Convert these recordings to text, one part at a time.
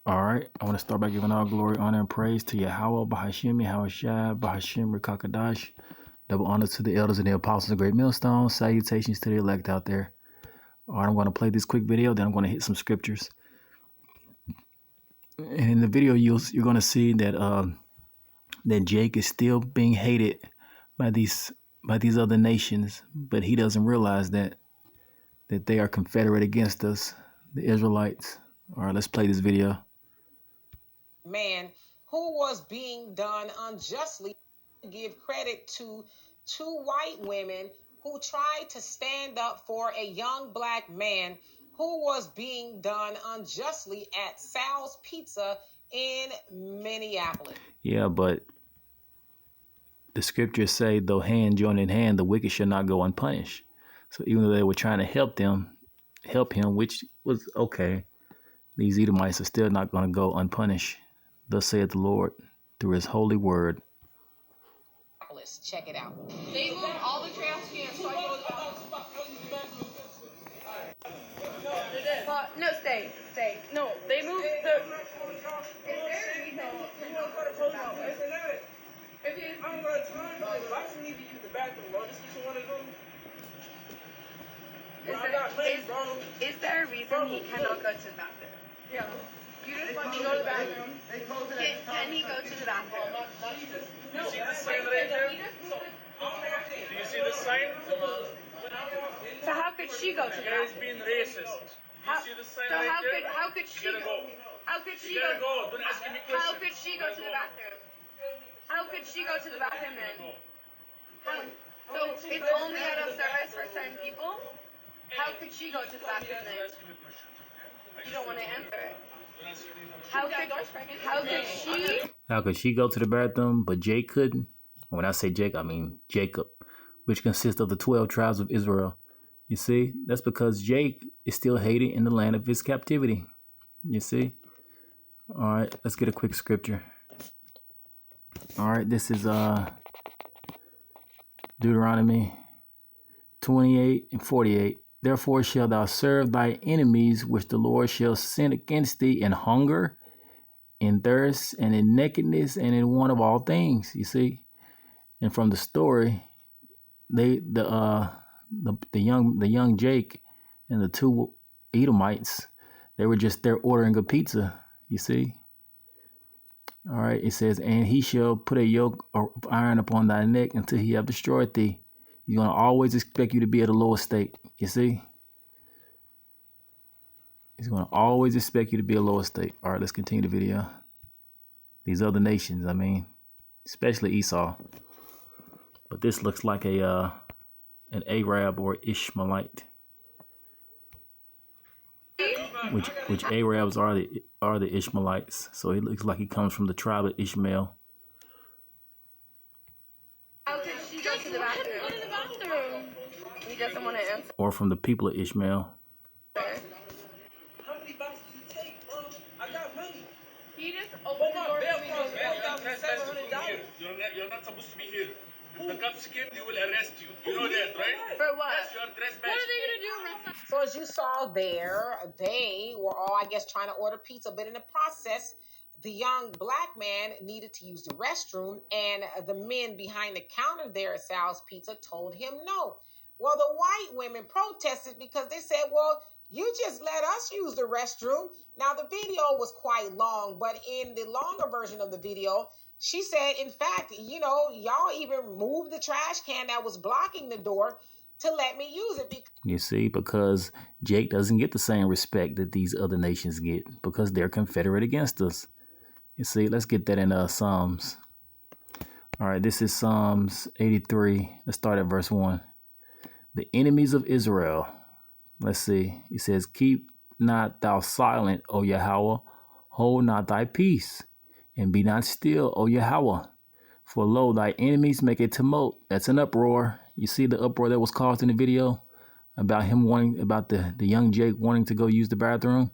All right, I want to start by giving all glory, honor, and praise to Yahweh, Bahashim, Yahushua, Bahashim, Rekakadash. Double honor to the elders and the apostles of Great Millstone. Salutations to the elect out there. All right, I'm going to play this quick video, then I'm going to hit some scriptures. And in the video, you're going to see that that Jake is still being hated by these other nations, but he doesn't realize that they are confederate against us, the Israelites. All right, let's play this video. Man who was being done unjustly. Give credit to two white women who tried to stand up for a young black man who was being done unjustly at Sal's Pizza in Minneapolis. Yeah, but the scriptures say, though hand join in hand, the wicked shall not go unpunished. So even though they were trying to help him, which was okay, these Edomites are still not going to go unpunished. Thus saith the Lord through his holy word. Check it out. They moved all the trash cans so I can go to the bathroom. No, stay. No, they moved the... Is there a reason? I'm going to time, but if I just need to use the bathroom, bro, this is what you want to do? Is there a reason he cannot go to the bathroom? Yeah. You just want me to go to the bathroom. Can he go to the bathroom? You see this sign right there? Do you see this sign? So how could she go to the Guys bathroom? being racist. You see this sign So right there? how could she You gotta go? go. How could she You gotta go? go. Don't ask me How questions. could she go to the bathroom? How could she go to the bathroom then? So it's only out of service for certain people? How could she go to the bathroom then? You don't want to answer it. How could she go to the bathroom, but Jake couldn't? When I say Jake, I mean Jacob, which consists of the 12 tribes of Israel. You see, that's because Jake is still hated in the land of his captivity. You see? All right, let's get a quick scripture. All right, this is Deuteronomy 28:48. Therefore shalt thou serve thy enemies, which the Lord shall send against thee in hunger, in thirst, and in nakedness, and in want of all things. You see, and from the story, the young Jake and the two Edomites, they were just there ordering a pizza. You see. All right, it says, and he shall put a yoke of iron upon thy neck until he have destroyed thee. He's going to always expect you to be at a lower state. You see? He's going to always expect you to be a lower state. All right, let's continue the video. These other nations, I mean, especially Esau. But this looks like an Arab or Ishmaelite. Which Arabs are the Ishmaelites. So it looks like he comes from the tribe of Ishmael. How could she go to the bathroom? He doesn't want to answer. Or from the people of Ishmael. How many boxes you take, bro? I got money. He just opened the door for me. $4,700. You're not supposed to be here. If the cops came, they will arrest you. You know that, right? For what? Yes, you are trespassing. What are they going to do? So as you saw there, they were all, I guess, trying to order pizza, but in the process, the young black man needed to use the restroom, and the men behind the counter there at Sal's Pizza told him no. Well, the white women protested because they said, well, you just let us use the restroom. Now, the video was quite long, but in the longer version of the video, she said, in fact, you know, y'all even moved the trash can that was blocking the door to let me use it. You see, because Jake doesn't get the same respect that these other nations get because they're confederate against us. You see, let's get that in Psalms. All right, this is Psalms 83. Let's start at verse 1. The enemies of Israel. Let's see. It says, keep not thou silent, O Yahweh. Hold not thy peace, and be not still, O Yahweh. For lo, thy enemies make a tumult. That's an uproar. You see the uproar that was caused in the video about him about the young Jake wanting to go use the bathroom.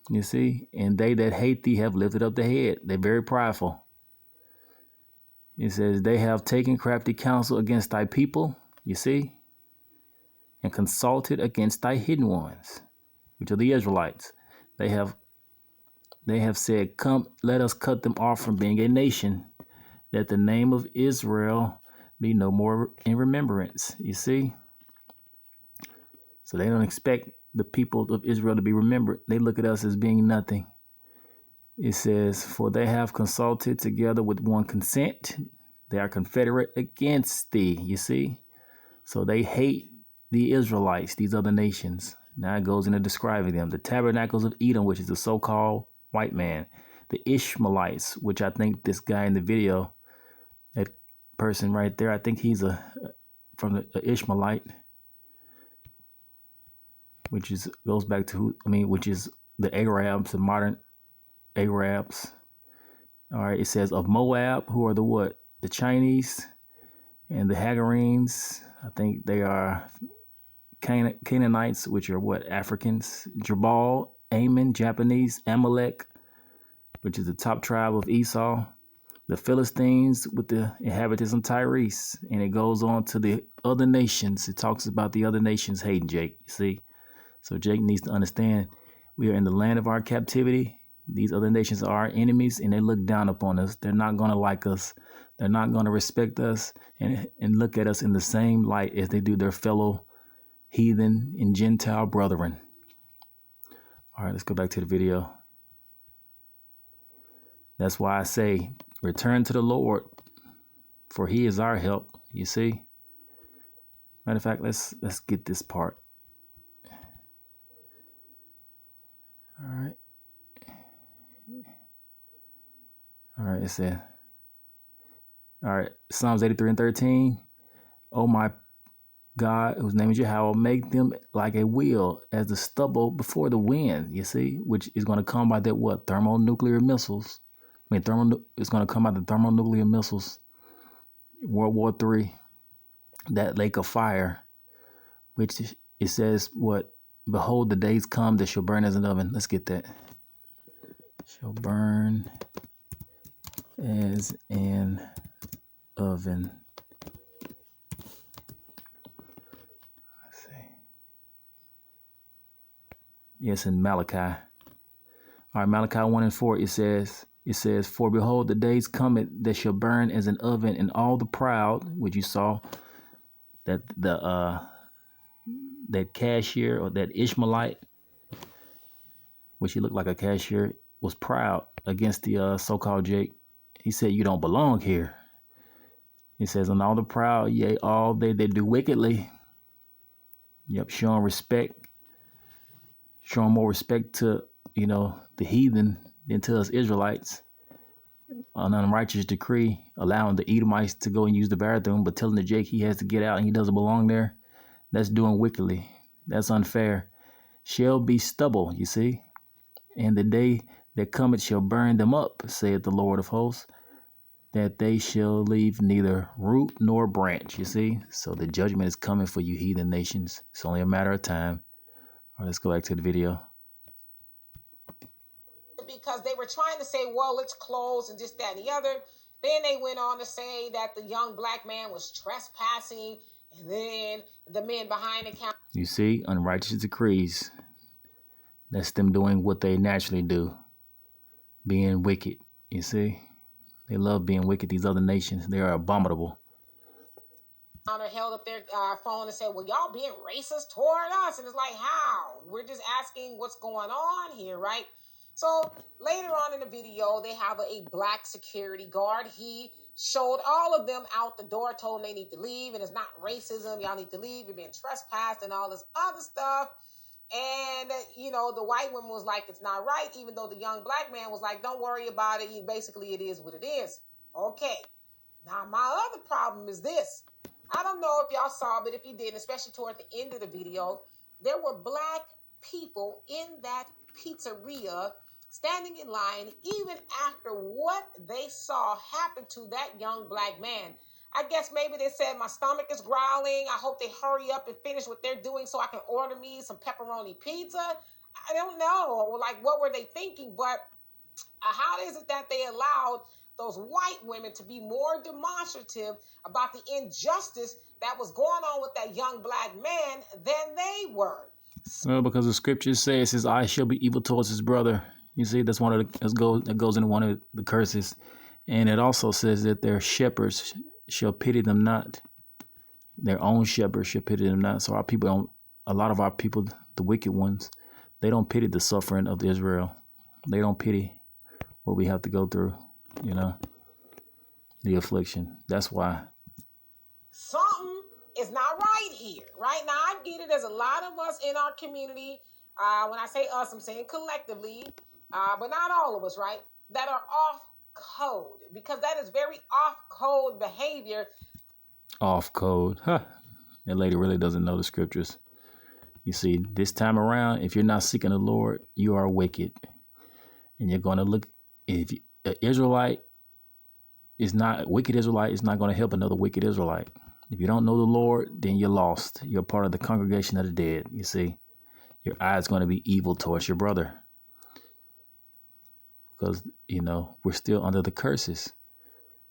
You see, and they that hate thee have lifted up the head. They're very prideful. It says, they have taken crafty counsel against thy people. You see, and consulted against thy hidden ones, which are the Israelites. They have they have said, "Come, let us cut them off from being a nation, that the name of Israel be no more in remembrance." You see? So they don't expect the people of Israel to be remembered. They look at us as being nothing. It says, "For they have consulted together with one consent. They are confederate against thee." You see? So they hate the Israelites, these other nations. Now it goes into describing them. The tabernacles of Edom, which is the so-called white man. The Ishmaelites, which I think this guy in the video, that person right there, I think he's from the Ishmaelite, which goes back to which is the Arabs, the modern Arabs. All right, it says of Moab, who are the what? The Chinese and the Hagarenes. I think they are Canaanites, which are what? Africans. Jabal, Ammon, Japanese, Amalek, which is the top tribe of Esau. The Philistines with the inhabitants of Tyrese. And it goes on to the other nations. It talks about the other nations hating Jake, you see? So Jake needs to understand we are in the land of our captivity. These other nations are our enemies, and they look down upon us. They're not going to like us. They're not going to respect us and look at us in the same light as they do their fellow heathen and Gentile brethren. All right, let's go back to the video. That's why I say, return to the Lord, for he is our help. You see? Matter of fact, let's get this part. All right. All right, it said, all right, Psalms 83:13. "Oh my God, whose name is Yahweh, make them like a wheel, as the stubble before the wind," you see, which is going to come by that what? Thermonuclear missiles. It's going to come out the thermonuclear missiles. World War III, that lake of fire, which it says what? "Behold, the days come that shall burn as an oven." Let's get that. Shall burn as an oven. Let's see. Yes, in Malachi. All right, Malachi 1:4, it says, "For behold, the days cometh that shall burn as an oven, and all the proud," which you saw that that cashier or that Ishmaelite, which he looked like a cashier, was proud against the so-called Jake. He said, "You don't belong here." He says, "And all the proud, yea, all they that do wickedly." Yep, showing more respect to, the heathen than to us Israelites. An unrighteous decree allowing the Edomites to go and use the bathroom, but telling the Jake he has to get out and he doesn't belong there. That's doing wickedly. That's unfair. "Shall be stubble," you see, "and the day that cometh shall burn them up, saith the Lord of hosts, that they shall leave neither root nor branch." You see, so the judgment is coming for you heathen nations. It's only a matter of time. All right, let's go back to the video. Because they were trying to say, well, it's closed and just that and the other. Then they went on to say that the young black man was trespassing, and then the men behind the counter. You see, unrighteous decrees. That's them doing what they naturally do, being wicked. You see, they love being wicked. These other nations, they are abominable. Held up their phone and said, well, y'all being racist toward us. And it's like, how? We're just asking what's going on here, right? So later on in the video, they have a black security guard. He showed all of them out the door, told them they need to leave, and it's not racism. Y'all need to leave. You're being trespassed and all this other stuff. And, the white woman was like, it's not right, even though the young black man was like, don't worry about it. Basically, it is what it is. Okay. Now, my other problem is this. I don't know if y'all saw, but if you did, especially toward the end of the video, there were black people in that pizzeria standing in line even after what they saw happen to that young black man. I guess maybe they said, my stomach is growling. I hope they hurry up and finish what they're doing so I can order me some pepperoni pizza. I don't know. Like, what were they thinking? But how is it that they allowed those white women to be more demonstrative about the injustice that was going on with that young black man than they were? Well, because the scriptures say, it says, "Eye shall be evil towards his brother, You see, that's one of that goes into one of the curses. And it also says that their shepherds shall pity them not. Their own shepherds shall pity them not. So our people don't, a lot of our people, the wicked ones, they don't pity the suffering of Israel. They don't pity what we have to go through, you know, the affliction. That's why. Something is not right here. Right now, I get it. There's a lot of us in our community. When I say us, I'm saying collectively, but not all of us, right? That are off code, because that is very off code behavior. Off code. Huh. That lady really doesn't know the scriptures. You see, this time around, if you're not seeking the Lord, you are wicked. And you're going to look, if an Israelite is not, a wicked Israelite is not going to help another wicked Israelite. If you don't know the Lord, then you're lost. You're part of the congregation of the dead. You see, your eye is going to be evil towards your brother. Because, you know, we're still under the curses.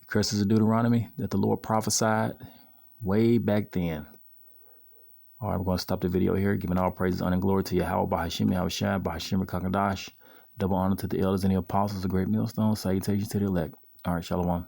The curses of Deuteronomy that the Lord prophesied way back then. All right, I'm going to stop the video here, giving all praises, honor, and glory to Yahweh, Bahashim, Yahushua, Bahashim, Kakadash. Double honor to the elders and the apostles, the great millstone. Salutations to the elect. All right, shalom.